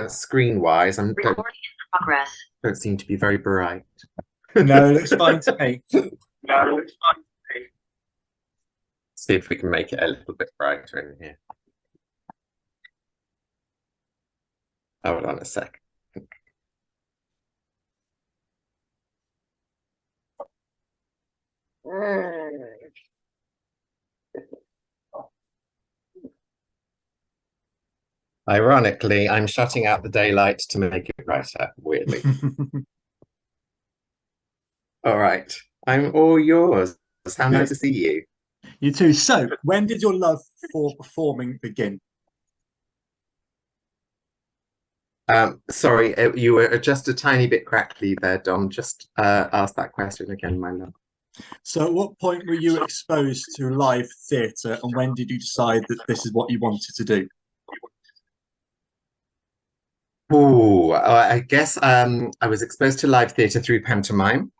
screen-wise. Recording in progress. Don't seem to be very bright. No, it looks fine to me. See if we can make it a little bit brighter in here. Hold on a sec. Ironically, I'm shutting out the daylight to make it brighter, weirdly. All right. I'm all yours. How nice Good. to see you. You too. So, when did your love for performing begin? Sorry, you were just a tiny bit crackly there, Dom. Just ask that question again, my love. So, at what point were you exposed to live theatre, and when did you decide that this is what you wanted to do? Oh, I guess I was exposed to live theatre through pantomime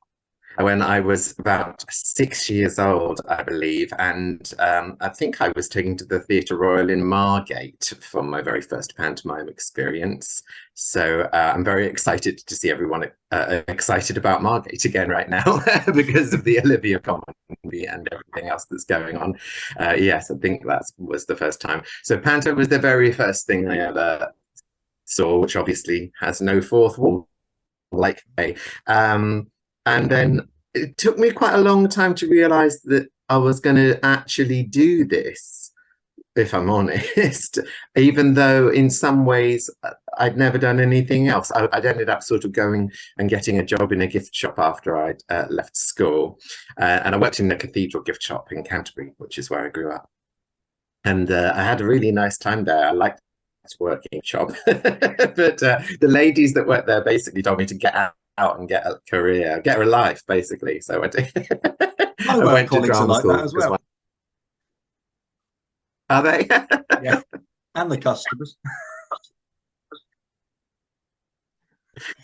when I was about 6 years old, I believe. And I think I was taken to the Theatre Royal in Margate for my very first pantomime experience. So I'm very excited to see everyone excited about Margate again right now because of the Olivia comedy and everything else that's going on. Yes, I think that was the first time. So Panto was the very first thing I ever saw, which obviously has no fourth wall like me. And then it took me quite a long time to realize that I was going to actually do this, if I'm honest, even though in some ways I'd never done anything else. I'd ended up sort of going and getting a job in a gift shop after I'd left school. And I worked in a cathedral gift shop in Canterbury, which is where I grew up. And I had a really nice time there. I liked working shop, but the ladies that worked there basically told me to get out and get a career, get a life, basically. So I did. My I work went to colleagues are drama like that school as because well. are they? Yeah, and the customers.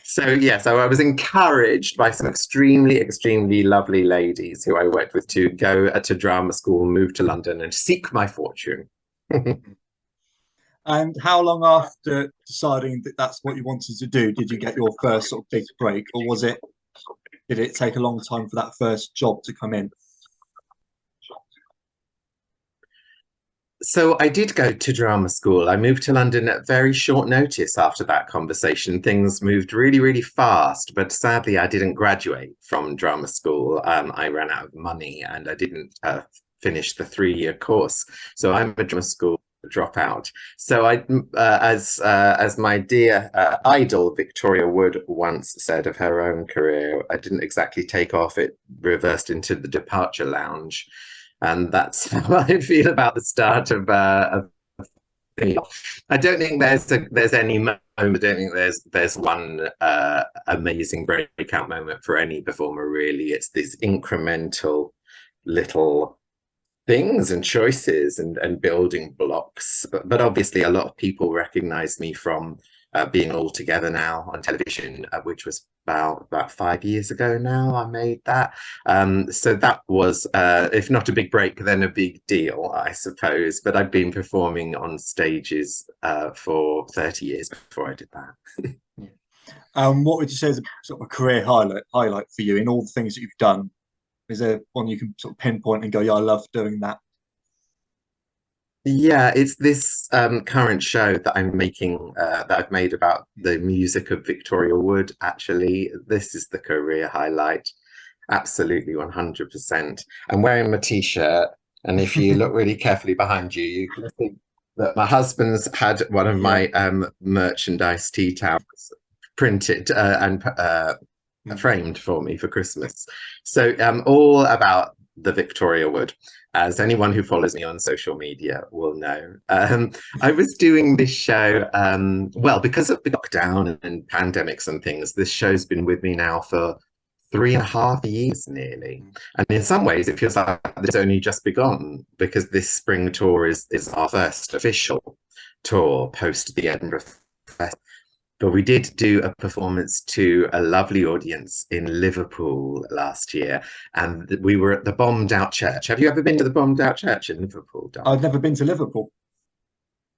So yeah, so I was encouraged by some extremely lovely ladies who I worked with to go to drama school, move to London, and seek my fortune. And how long after deciding that that's what you wanted to do did you get your first sort of big break, or did it take a long time for that first job to come in? So I did go to drama school. I moved to London at very short notice after that conversation. Things moved really fast, but sadly, I didn't graduate from drama school. I ran out of money and I didn't finish the 3-year course. So I'm a drama school dropout. So as my dear idol Victoria Wood once said of her own career, I didn't exactly take off. It reversed into the departure lounge, and that's how I feel about the start of I don't think there's any moment. I don't think there's one amazing breakout moment for any performer. Really, it's these incremental little things and choices and building blocks. But obviously, a lot of people recognize me from being all together now on television, which was about 5 years ago now. I made that, so that was, if not a big break, then a big deal, I suppose. But I've been performing on stages for 30 years before I did that. What would you say is a sort of a career highlight for you in all the things that you've done? Is there one you can sort of pinpoint and go, yeah, I love doing that? Yeah, it's this current show that I'm making, that I've made about the music of Victoria Wood. Actually, this is the career highlight. Absolutely 100%. I'm wearing my t-shirt, and if you look really carefully behind you, you can see that my husband's had one of Yeah. my merchandise tea towels printed and framed for me for Christmas. So all about the Victoria Wood, as anyone who follows me on social media will know. I was doing this show, well, because of the lockdown and pandemics and things, this show's been with me now for 3.5 years nearly. And in some ways, it feels like it's only just begun because this spring tour is our first official tour post the Edinburgh Festival. But we did do a performance to a lovely audience in Liverpool last year, and we were at the Bombed Out Church. Have you ever been to the Bombed Out Church in Liverpool, Dom? I've never been to Liverpool.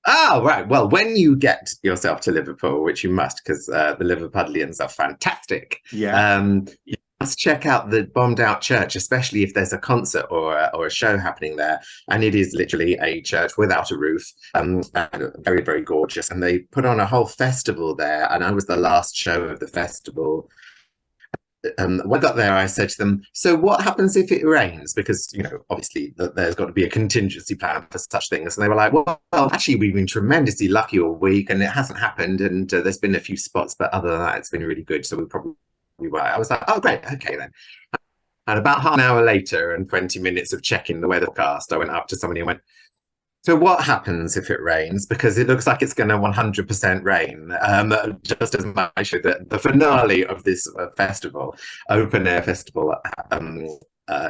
Oh, right. Well, when you get yourself to Liverpool, which you must, because the Liverpudlians are fantastic, Yeah. you must check out the bombed out church, especially if there's a concert or a show happening there. And it is literally a church without a roof, and very, very gorgeous. And they put on a whole festival there. And I was the last show of the festival. When I got there, I said to them, "So what happens if it rains?" Because obviously, there's got to be a contingency plan for such things. And they were like, "Well, actually, we've been tremendously lucky all week, and it hasn't happened. And there's been a few spots, but other than that, it's been really good. So we probably were." I was like, "Oh, great, okay then." And about half an hour later, and 20 minutes of checking the weathercast, I went up to somebody and went, "So what happens if it rains? Because it looks like it's going to 100% rain." Just as much the finale of this festival, open air festival,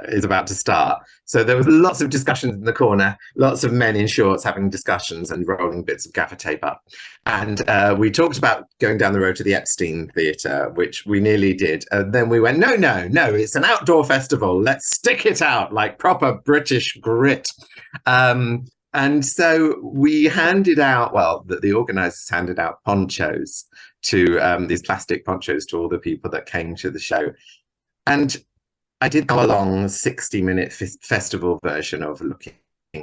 is about to start. So there was lots of discussions in the corner, lots of men in shorts having discussions and rolling bits of gaffer tape up. And we talked about going down the road to the Epstein Theatre, which we nearly did. And then we went, no, no, no, it's an outdoor festival. Let's stick it out like proper British grit. And so we handed out, well, the organisers handed out ponchos to these plastic ponchos to all the people that came to the show. And I did go along 60-minute festival version of Looking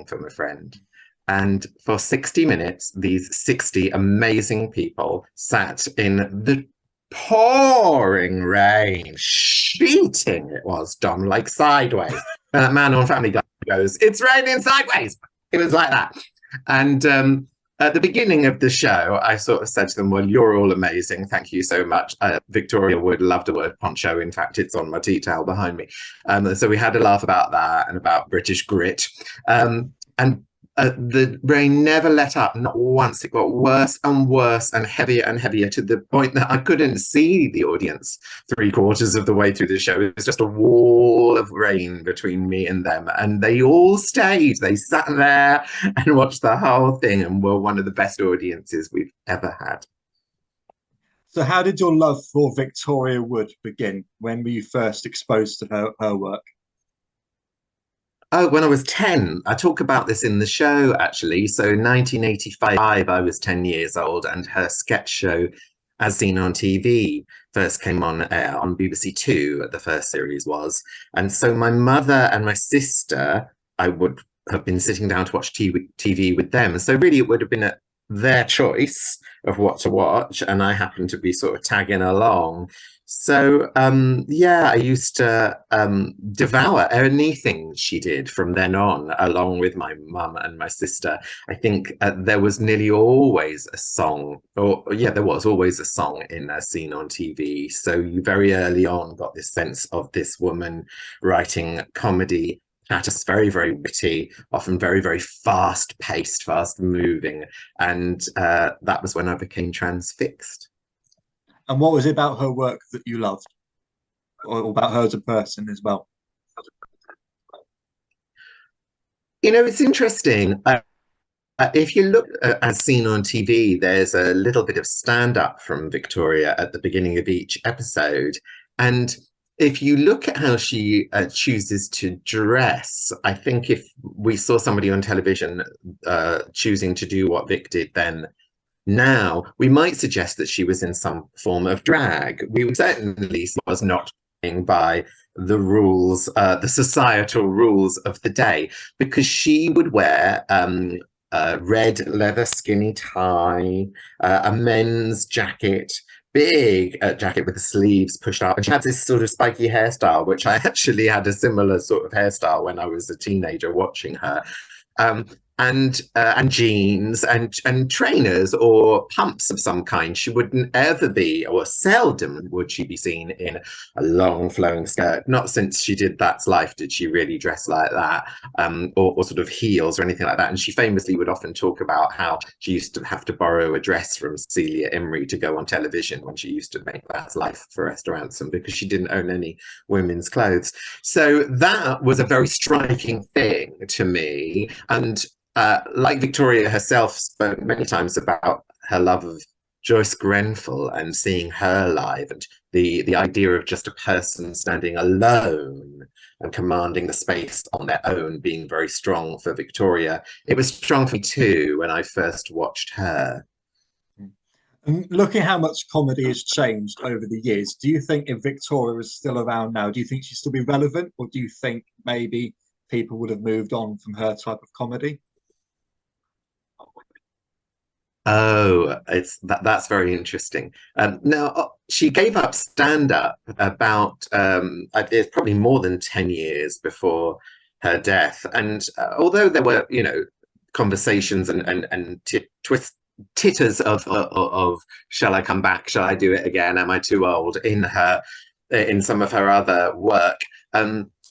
for My Friend. And for 60 minutes, these 60 amazing people sat in the pouring rain, sheeting it was, Dom, like sideways. And that man on Family Guy goes, "It's raining sideways." It was like that. And at the beginning of the show, I sort of said to them, "Well, you're all amazing. Thank you so much." Victoria would love the word poncho. In fact, it's on my tea towel behind me. So we had a laugh about that and about British grit. And the rain never let up, not once. It got worse and worse and heavier to the point that I couldn't see the audience 3/4 of the way through the show. It was just a wall of rain between me and them. And they all stayed. They sat there and watched the whole thing and were one of the best audiences we've ever had. So how did your love for Victoria Wood begin? When were you first exposed to her work? Oh, when I was 10, I talk about this in the show, actually. So 1985, I was 10 years old, and her sketch show, As Seen on TV, first came on air on BBC Two, the first series was. And so my mother and my sister, I would have been sitting down to watch TV with them. So really, it would have been their choice of what to watch, and I happened to be sort of tagging along. So yeah, I used to devour anything she did from then on, along with my mum and my sister. I think there was nearly always a song, or yeah, there was always a song in a scene on TV. So you very early on got this sense of this woman writing comedy. That is very, very witty, often very, very fast paced, fast moving. And that was when I became transfixed. And what was it about her work that you loved, or about her as a person as well? It's interesting. If you look As Seen on TV, there's a little bit of stand up from Victoria at the beginning of each episode. And if you look at how she chooses to dress, I think if we saw somebody on television choosing to do what Vic did then, now we might suggest that she was in some form of drag. We certainly was not by the rules, the societal rules of the day, because she would wear a red leather skinny tie, a men's jacket, big jacket with the sleeves pushed up, and she had this sort of spiky hairstyle, which I actually had a similar sort of hairstyle when I was a teenager watching her. And jeans and trainers or pumps of some kind. She wouldn't ever be, or seldom would she be seen in a long flowing skirt. Not since she did That's Life did she really dress like that, or sort of heels or anything like that. And she famously would often talk about how she used to have to borrow a dress from Celia Imrie to go on television when she used to make That's Life for Esther Ransom, because she didn't own any women's clothes. So that was a very striking thing to me. And like Victoria herself spoke many times about her love of Joyce Grenfell and seeing her live, and the idea of just a person standing alone and commanding the space on their own being very strong for Victoria. It was strong for me too when I first watched her. And looking how much comedy has changed over the years, do you think if Victoria was still around now, do you think she'd still be relevant, or do you think maybe people would have moved on from her type of comedy? Oh, that's very interesting. Now she gave up stand-up about it's probably more than 10 years before her death. And although there were, conversations and twist titters of shall I come back? Shall I do it again? Am I too old? In some of her other work,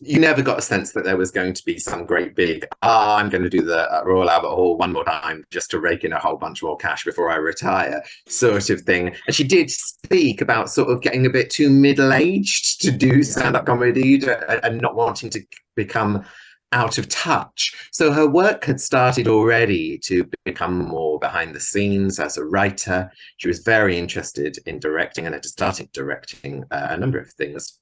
you never got a sense that there was going to be some great big, I'm going to do the Royal Albert Hall one more time just to rake in a whole bunch more cash before I retire, sort of thing. And she did speak about sort of getting a bit too middle-aged to do stand-up comedy and not wanting to become out of touch. So her work had started already to become more behind the scenes as a writer. She was very interested in directing and had started directing a number of things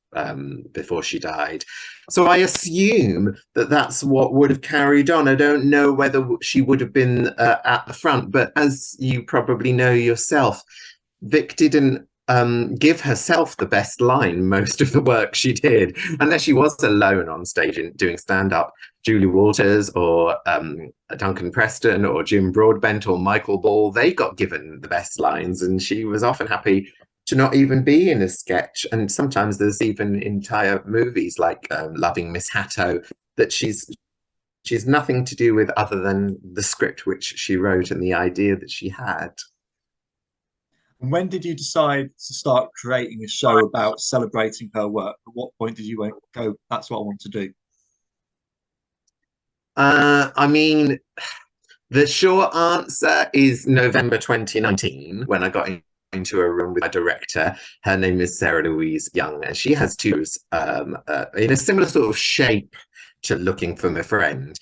before she died. So I assume that that's what would have carried on. I don't know whether she would have been at the front, but as you probably know yourself, Vic didn't give herself the best line most of the work she did, unless she was alone on stage and doing stand-up. Julie Walters or Duncan Preston or Jim Broadbent or Michael Ball, they got given the best lines, and she was often happy to not even be in a sketch. And sometimes there's even entire movies like Loving Miss Hatto that she's nothing to do with other than the script which she wrote and the idea that she had. And when did you decide to start creating a show about celebrating her work? At what point did you go, that's what I want to do? I mean, the short answer is November 2019, when I got into a room with a director. Her name is Sarah Louise Young, and she has two in a similar sort of shape to Looking for My Friend.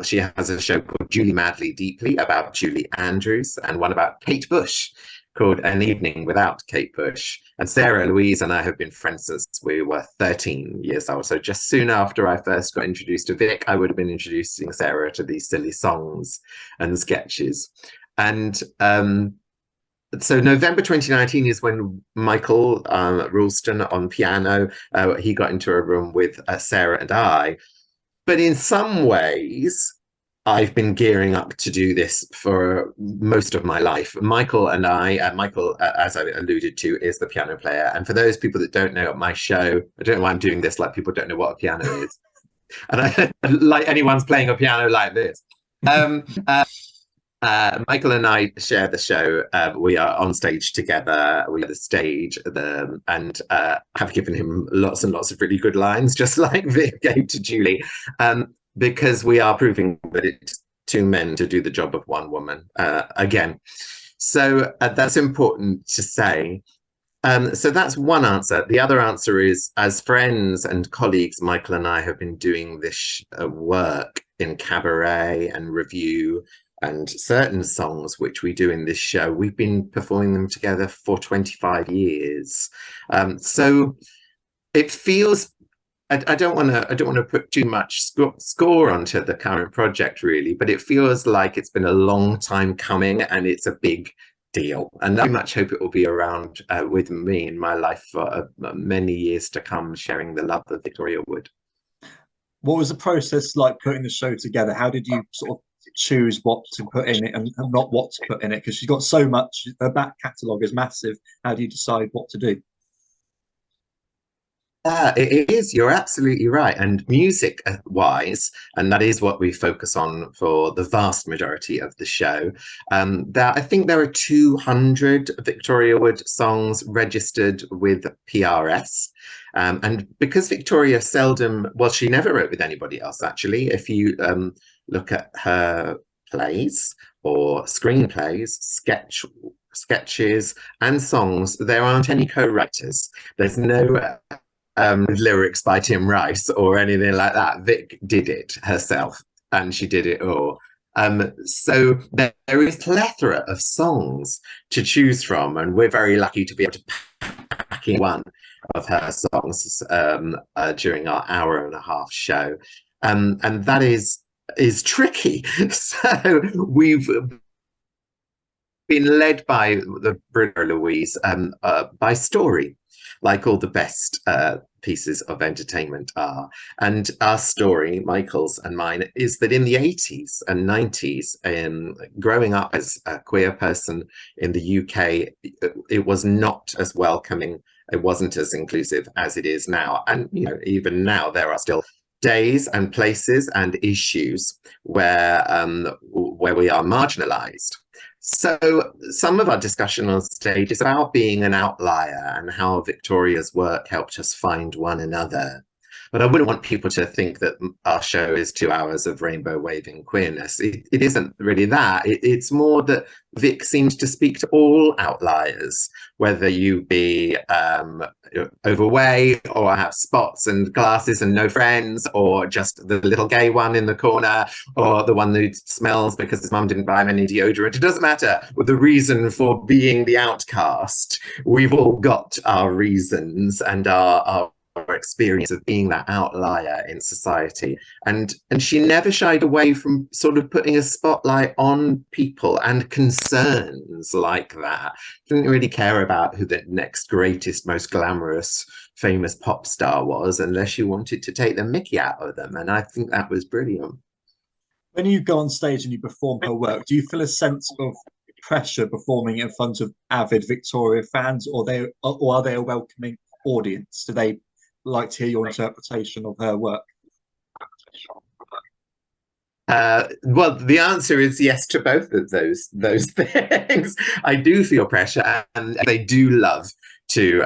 She has a show called Julie Madly Deeply about Julie Andrews, and one about Kate Bush called An Evening Without Kate Bush. And Sarah Louise and I have been friends since we were 13 years old. So just soon after I first got introduced to Vic, I would have been introducing Sarah to these silly songs and sketches. And so November 2019 is when Michael Ralston on piano, he got into a room with Sarah and I. But in some ways, I've been gearing up to do this for most of my life. Michael, as I alluded to, is the piano player. And for those people that don't know my show, I don't know why I'm doing this like people don't know what a piano is. And I like anyone's playing a piano like this. Michael and I share the show. We are on stage together. We are the stage, and have given him lots and lots of really good lines, just like Vic gave to Julie. Because we are proving that it's two men to do the job of one woman again. So that's important to say. So that's one answer. The other answer is, as friends and colleagues, Michael and I have been doing this work in Cabaret and Review, and certain songs which we do in this show, we've been performing them together for 25 years. So it feels, I don't want to put too much score onto the current project, really, but it feels like it's been a long time coming and it's a big deal. And I very much hope it will be around with me in my life for many years to come, sharing the love of Victoria Wood. What was the process like putting the show together? How did you sort of choose what to put in it and not what to put in it? Because she's got so much, her back catalogue is massive. How do you decide what to do? It is. You're absolutely right. And music wise, and that is what we focus on for the vast majority of the show. I think there are 200 Victoria Wood songs registered with PRS. And because Victoria she never wrote with anybody else, actually. If you look at her plays or screenplays, sketches and songs, there aren't any co-writers. There's no lyrics by Tim Rice or anything like that. Vic did it herself, and she did it all. So there is plethora of songs to choose from, and we're very lucky to be able to pack in one of her songs during our hour and a half show, and that is tricky. So we've been led by the Bruno Louise by story, like all the best pieces of entertainment are. And our story, Michael's and mine, is that in the 80s and 90s, growing up as a queer person in the UK, it was not as welcoming. It wasn't as inclusive as it is now. And, you know, even now there are still days and places and issues where we are marginalized. So some of our discussion on stage is about being an outlier and how Victoria's work helped us find one another. But I wouldn't want people to think that our show is 2 hours of rainbow waving queerness. It isn't really that. It's more that Vic seems to speak to all outliers, whether you be overweight or have spots and glasses and no friends, or just the little gay one in the corner, or the one who smells because his mum didn't buy him any deodorant. It doesn't matter the reason for being the outcast. We've all got our reasons and our experience of being that outlier in society, and she never shied away from sort of putting a spotlight on people and concerns like that. Didn't really care about who the next greatest, most glamorous, famous pop star was, unless you wanted to take the mickey out of them, and I think that was brilliant. When you go on stage and you perform her work, do you feel a sense of pressure performing in front of avid Victoria fans, or are they a welcoming audience? Do they like to hear your interpretation of her work? Well, the answer is yes to both of those things. I do feel pressure, and they do love to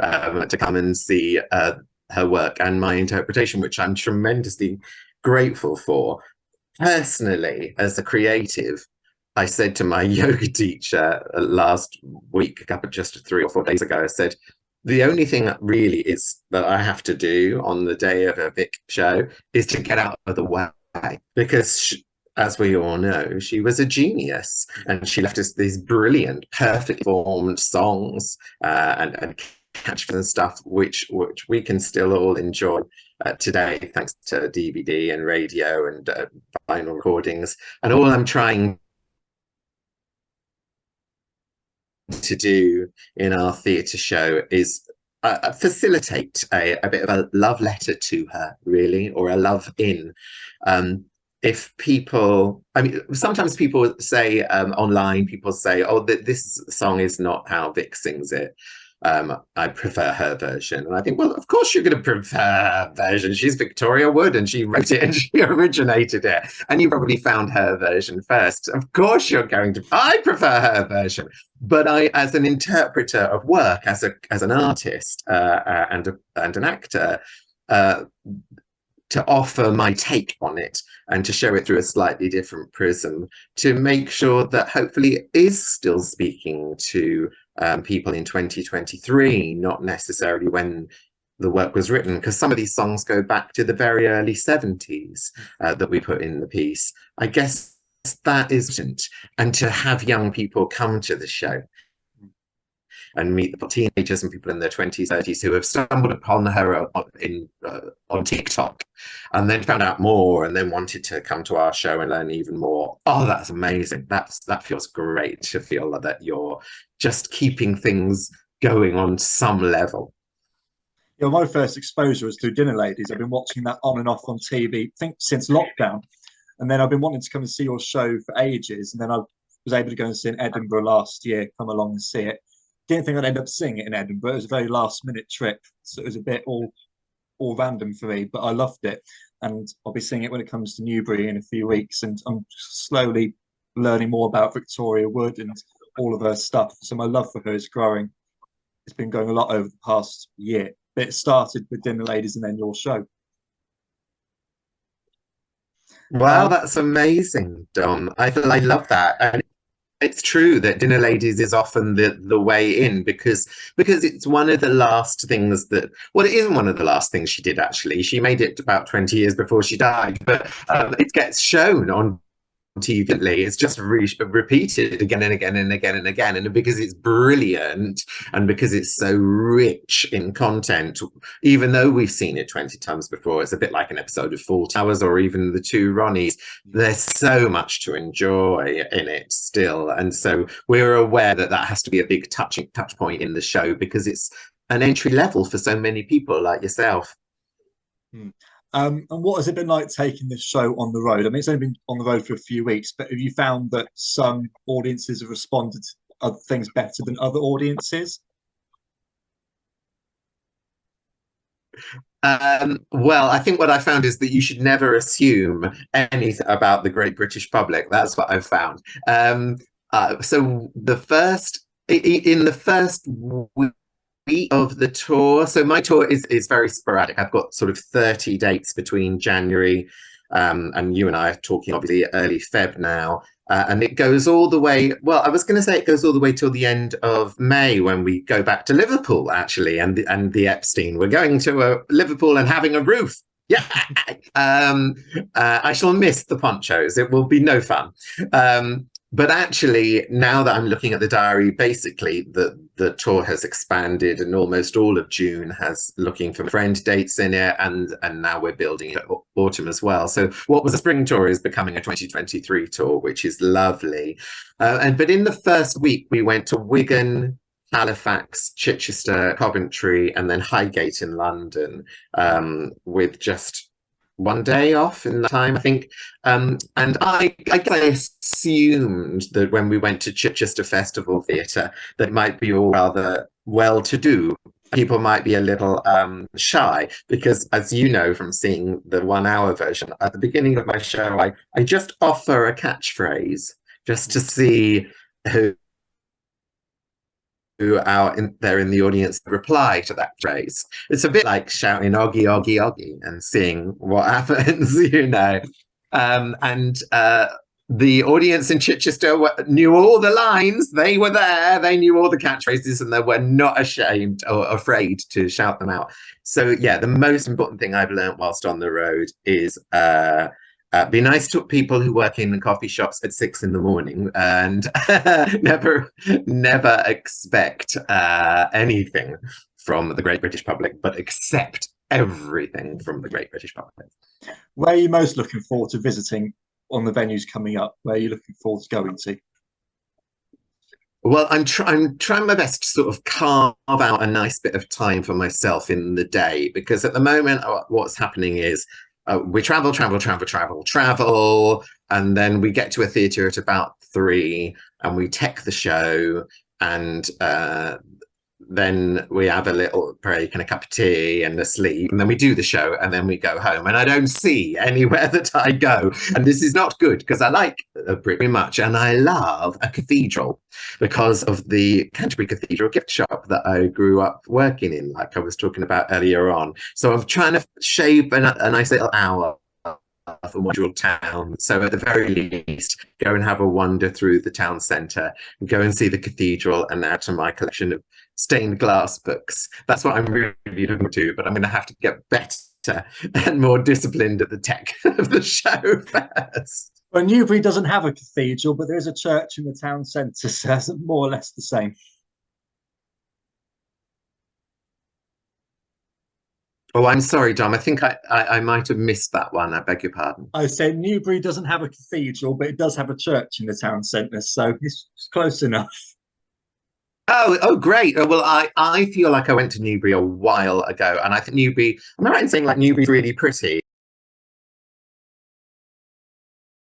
come and see her work and my interpretation, which I'm tremendously grateful for. Personally, as a creative, I said to my yoga teacher last week, just 3 or 4 days ago, I said, the only thing that really is that I have to do on the day of a Vic show is to get out of the way, because she, as we all know, she was a genius, and she left us these brilliant, perfectly formed songs and catchphrases and stuff, which we can still all enjoy today, thanks to DVD and radio and vinyl recordings. And all I'm trying to do in our theatre show is facilitate a bit of a love letter to her, really, or a love in. If people, I mean, sometimes people say online, people say, oh, this song is not how Vic sings it. I prefer her version. And I think, well, of course you're going to prefer her version. She's Victoria Wood, and she wrote it and she originated it. And you probably found her version first. Of course you're going to, I prefer her version. But I, as an interpreter of work, as an artist and an actor, to offer my take on it and to show it through a slightly different prism, to make sure that hopefully it is still speaking to people in 2023, not necessarily when the work was written, because some of these songs go back to the very early 70s that we put in the piece. I guess that is important. And to have young people come to the show and meet the teenagers and people in their 20s, 30s who have stumbled upon her on TikTok and then found out more and then wanted to come to our show and learn even more. Oh, that's amazing. That feels great to feel that you're just keeping things going on some level. Yeah, my first exposure was through Dinner Ladies. I've been watching that on and off on TV, I think since lockdown. And then I've been wanting to come and see your show for ages. And then I was able to go and see it in Edinburgh last year, come along and see it. Didn't think I'd end up seeing it in Edinburgh. It was a very last minute trip, so it was a bit all random for me, but I loved it. And I'll be seeing it when it comes to Newbury in a few weeks, and I'm slowly learning more about Victoria Wood and all of her stuff. So my love for her is growing. It's been going a lot over the past year, but it started with Dinner Ladies and then your show. Wow, that's amazing, Dom. I love that. And it's true that Dinner Ladies is often the way in, because it's one of the last things that, well, it isn't one of the last things she did, actually. She made it about 20 years before she died, but it gets shown on TV. It's just repeated again and again and again and again. And because it's brilliant and because it's so rich in content, even though we've seen it 20 times before, it's a bit like an episode of Fawlty Towers or even The Two Ronnies. There's so much to enjoy in it still. And so we're aware that that has to be a big touch point in the show because it's an entry level for so many people like yourself. And what has it been like taking this show on the road? I mean, it's only been on the road for a few weeks, but have you found that some audiences have responded to other things better than other audiences? Well, I think what I found is that you should never assume anything about the great British public. That's what I've found. So in the first week of the tour, so my tour is very sporadic. I've got sort of 30 dates between January, and you and I are talking obviously early Feb now. And it goes all the way, well, I was going to say it goes all the way till the end of May when we go back to Liverpool, actually, and the Epstein. We're going to Liverpool and having a roof. Yeah. I shall miss the ponchos. It will be no fun. But actually, now that I'm looking at the diary, basically the tour has expanded and almost all of June has looking for friend dates in it. And now we're building it autumn as well. So what was a spring tour is becoming a 2023 tour, which is lovely. But in the first week, we went to Wigan, Halifax, Chichester, Coventry, and then Highgate in London, with just one day off in that time, I think. And I assumed that when we went to Chichester Festival Theatre, that might be all rather well-to-do. People might be a little shy because, as you know from seeing the 1 hour version, at the beginning of my show, I just offer a catchphrase just to see who out there in the audience reply to that phrase. It's a bit like shouting "Oggy, Oggy, Oggy" and seeing what happens, you know. The audience in Chichester knew all the lines. They were there. They knew all the catchphrases, and they were not ashamed or afraid to shout them out. So, yeah, the most important thing I've learned whilst on the road is be nice to people who work in the coffee shops at 6 a.m. and never expect anything from the great British public, but accept everything from the great British public. Where are you most looking forward to visiting on the venues coming up? Where are you looking forward to going to? Well, I'm trying my best to sort of carve out a nice bit of time for myself in the day, because at the moment what's happening is we travel, and then we get to a theatre at about 3, and we tech the show, and then we have a little break and a cup of tea and a sleep, and then we do the show, and then we go home. And I don't see anywhere that I go, and this is not good because I like pretty much, and I love a cathedral because of the Canterbury Cathedral gift shop that I grew up working in, like I was talking about earlier on. So I'm trying to shave a nice little hour for module town. So at the very least, go and have a wander through the town centre, and go and see the cathedral, and add to my collection of stained glass books. That's what I'm really looking to, but I'm going to have to get better and more disciplined at the tech of the show first. Well, Newbury doesn't have a cathedral, but there is a church in the town centre, so it's more or less the same. Oh, I'm sorry, Dom. I think I might have missed that one. I beg your pardon. I said Newbury doesn't have a cathedral, but it does have a church in the town centre, so it's close enough. Oh, great. Well, I feel like I went to Newbury a while ago, and I think Newbury, am I right in saying like Newbury's really pretty?